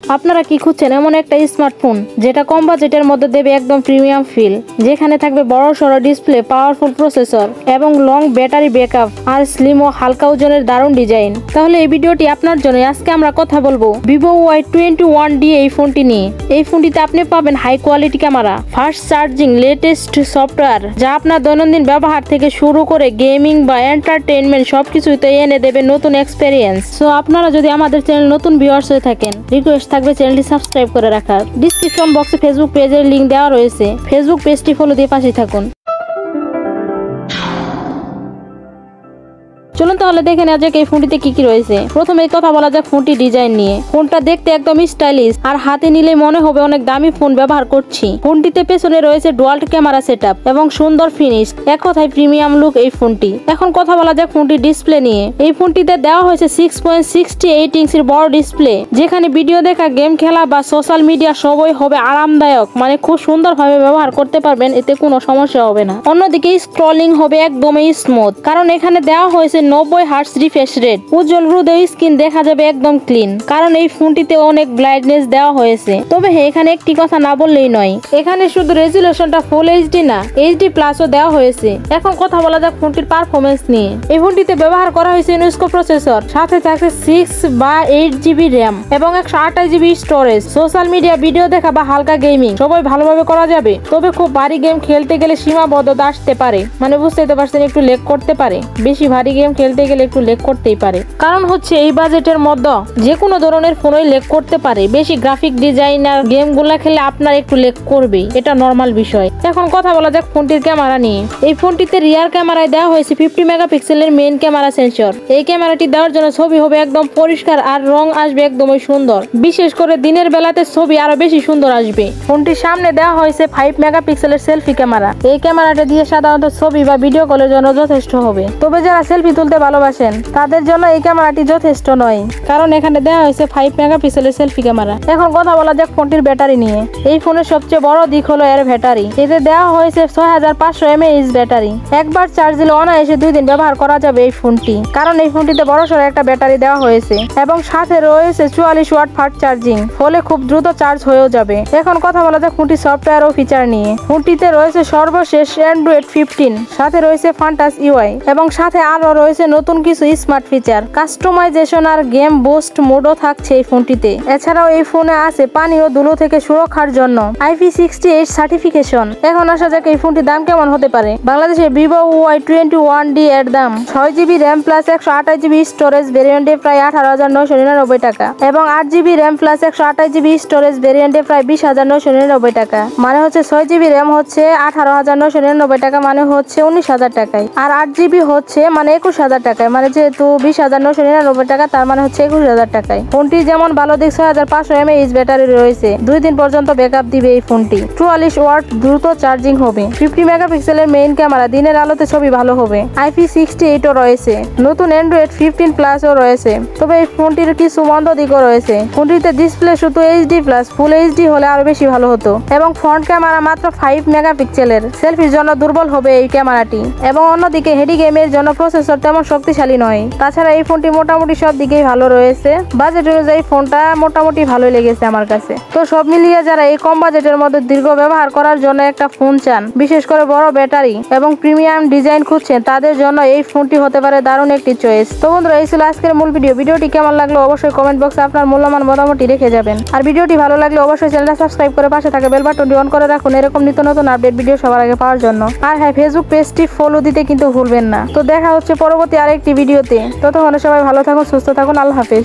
আপনারা কি খুঁজছেন এমন একটা স্মার্টফোন যেটা কম বাজেটের মধ্যে দেবে একদম প্রিমিয়াম ফিল, যেখানে থাকবে বড় সড়ো ডিসপ্লে, পাওয়ারফুল প্রসেসর এবং লং ব্যাটারি ব্যাকআপ আর স্লিম ও হালকা ওজনের দারুণ ডিজাইন? তাহলে এই ভিডিওটি আপনার জন্য। আজকে আমরা কথা বলবো Vivo Y21D এই ফোনটি নিয়ে। এই ফোনটিতে আপনি পাবেন high quality camera, fast charging, latest software যা আপনার দৈনন্দিন ব্যবহার থেকে শুরু করে গেমিং বা এন্টারটেইনমেন্ট সবকিছুতে এনে দেবে নতুন এক্সপেরিয়েন্স। সো আপনারা যদি আমাদের চ্যানেল নতুন ভিউয়ার্স হয়ে থাকেন, রিকোয়েস্ট থাকবে চ্যানেলটি সাবস্ক্রাইব করে রাখার। ডিসক্রিপশন বক্সে ফেসবুক পেজের লিংক দেওয়া রয়েছে, ফেসবুক পেজটি ফলো দিয়ে পাশে থাকুন। চলুন তাহলে দেখে নেওয়া যাক এই ফোনটিতে কি কি রয়েছে। প্রথমে কথা বলা যাক ফোনটি ডিজাইন নিয়ে। ফোনটা দেখতে একদম স্টাইলিশ আর হাতে নিলে মনে হবে অনেক দামি ফোন ব্যবহার করছি। ফোনটিতে পেছনে রয়েছে ডুয়াল ক্যামেরা সেটআপ এবং সুন্দর ফিনিশ, এক কথায় প্রিমিয়াম লুক এই ফোনটি। এখন কথা বলা যাক ফোনটির ডিসপ্লে নিয়ে। এই ফোনটিতে দেওয়া হয়েছে 6.68 ইঞ্চির বড় ডিসপ্লে, যেখানে ভিডিও দেখা, গেম খেলা বা সোশ্যাল মিডিয়া সবই হবে আরামদায়ক, মানে খুব সুন্দরভাবে ব্যবহার করতে পারবেন, এতে কোনো সমস্যা হবে না। অন্যদিকে স্ক্রলিং হবে একদমই স্মুথ, কারণ এখানে দেওয়া হয়েছে 90 হার্টজ রিফ্রেশ রেট। উজ্জ্বল হৃদয় স্ক্রিন দেখা যাবে একদম ক্লিন, কারণ এই ফোনটিতে অনেক ব্রাইটনেস দেওয়া হয়েছে। তবে এখানে একটি কথা না বললেই নয়, এখানে শুধু রেজুলেশনটা ফুল এইচডি না, এইচডি প্লাসও দেওয়া হয়েছে। এখন কথা বলা যাক ফোনটির পারফরমেন্স নিয়ে। এই ফোনটিতে ব্যবহার করা হয়েছে ইউনেস্কো প্রসেসর, সাথে থাকছে 6 বা 8 জিবি র্যাম এবং 128 GB storage. Social media, video দেখা বা হালকা গেমিং সবাই ভালোভাবে করা যাবে। তবে খুব ভারী গেম খেলতে গেলে সীমাবদ্ধতা আসতে পারে, মানে বুঝতেই পারছেন, একটু লেগ করতে পারে। বেশি ভারী গেম খেলতে গেলে একটু লেগ করতেই পারে, কারণ হচ্ছে এই বাজেটের মধ্যে যে কোনো ধরনের ফোনই লেগ করতে পারে। বেশি গ্রাফিক ডিজাইনার গেম গুলা খেলে আপনার একটু লেগ করবেই, এটা নর্মাল বিষয়। এখন কথা বলা যাক ফোনটির ক্যামেরা নিয়ে। এই ফোনটিতে রিয়ার ক্যামেরায় দেওয়া হয়েছে 50 মেগাপিক্সেলের মেইন ক্যামেরা সেন্সর। এই ক্যামেরাটি দেওয়ার জন্য ছবি হবে একদম পরিষ্কার আর রং আসবে একদমই সুন্দর। বিশেষ করে দিনের বেলাতে ছবি আরো বেশি সুন্দর আসবে। ফোনটির সামনে দেওয়া হয়েছে 5 মেগাপিক্সেলের সেলফি ক্যামেরা। এই ক্যামেরাটা দিয়ে সাধারণত ছবি বা ভিডিও কলের জন্য যথেষ্ট হবে। তবে যারা সেলফি তুলতে ভালোবাসেন তাদের জন্য এই ক্যামেরাটি যথেষ্ট নয়, কারণ এখানে দেওয়া হয়েছে 5 মেগাপিক্সেলের সেলফি ক্যামেরা। এখন কথা বলা যাক ফোনটির ব্যাটারি নিয়ে। এই ফোনের সবচেয়ে বড় দিক হলো এর ব্যাটারি। এতে দেওয়া হয়েছে 6500 mAh ব্যাটারি। একবার চার্জ দিলে অনায়াসে 2 দিন ব্যবহার করা যাবে এই ফোনটি, কারণ এই ফোনটিতে বড়সড় একটা ব্যাটারি দেওয়া হয়েছে এবং সাথে রয়েছে 44 ওয়াট ফাস্ট চার্জিং, ফলে খুব দ্রুত চার্জ হয়েও যাবে। এখন কথা বলা যাক ফোনটির সফটওয়্যার ও ফিচার নিয়ে। ফোনটিতে রয়েছে সর্বশেষ অ্যান্ড্রয়েড 15, সাথে রয়েছে ফান্টাস ইউআই এবং সাথে আরো রয়েছে নতুন কিছু স্মার্ট ফিচার, কাস্টমাইজেশন আর গেম বুস্ট মোডও থাকছে এই ফোনটিতে। এছাড়াও এই ফোনে আছে পানি ও ধুলো থেকে সুরক্ষার জন্য IP68 সার্টিফিকেশন। এখন আসা যাক এই ফোনটির দাম কেমন হতে পারে। বাংলাদেশে Vivo Y21D এর দাম 6 GB RAM plus 128 GB storage ভেরিয়েন্টে প্রায় 18,999 টাকা এবং 8 GB RAM plus 128 GB storage ভেরিয়েন্টে প্রায় 20,999 টাকা। মানে হচ্ছে 6 জিবি র্যাম হচ্ছে 18,999 টাকা, মানে হচ্ছে 19,000 টাকায়, আর 8 জিবি হচ্ছে মানে 21,000 টাকায়, মানে যেহেতু 20,999 টাকা, তার মানে হচ্ছে 21,000 টাকায়। ফোনটি যেমন ভালো দিক 6500 mAh ব্যাটারি রয়েছে, 2 দিন পর্যন্ত ব্যাকআপ দিবে এই ফোনটি। 44 ওয়াট দ্রুত চার্জিং হবে। 50 মেগাপিক্সেলের মেইন ক্যামেরা, দিনের আলোতে ছবি ভালো হবে। IP68 ও রয়েছে। নতুন অ্যান্ড্রয়েড 15 প্লাসও রয়েছে। তবে এই ফোনটির কিছু মন্দ দিকও রয়েছে। ফোনটিতে ডিসপ্লে শুধু এইচডি প্লাস, ফুল এইচডি হলে আরো বেশি ভালো হতো। এবং ফ্রন্ট ক্যামেরা মাত্র 5 মেগাপিক্সেলের, সেলফির জন্য দুর্বল হবে এই ক্যামেরাটি। এবং অন্যদিকে হেডি গেমের জন্য প্রসেসর তেমন শক্তিশালী নয়। তাছাড়া এই ফোনটি মোটামুটি সব দিকেই ভালো রয়েছে। বাজেট অনুযায়ী ফোনটা মোটামুটি ভালোই লেগেছে আমার কাছে। তো সব মিলিয়ে যারা এই কম বাজেটের মধ্যে দীর্ঘ ব্যবহার করার জন্য একটা ফোন চান, বিশেষ করে বড় ব্যাটারি এবং প্রিমিয়াম ডিজাইন খুঁজছেন, তাদের জন্য এই ফোনটি হতে পারে দারুণ একটি চয়েস। তো বন্ধুরা, এই ছিল আজকের মূল ভিডিও। ভিডিওটি কেমন লাগলো অবশ্যই কমেন্ট বক্সে আপনার মূল্যবান মতামতটি রেখে যাবেন। আর ভিডিওটি ভালো লাগলে অবশ্যই চ্যানেলটা সাবস্ক্রাইব করে পাশে থাকা বেল বাটনটি অন করে রাখুন, এরকম নিত্য নতুন আপডেট ভিডিও সবার আগে পাওয়ার জন্য। আর হ্যাঁ, ফেসবুক পেজটি ফলো দিতে কিন্তু ভুলবেন না। তো দেখা হচ্ছে পরবর্তী আরেকটি ভিডিওতে। ততক্ষণে সবাই ভালো থাকুন, সুস্থ থাকুন, আল্লাহ হাফেজ।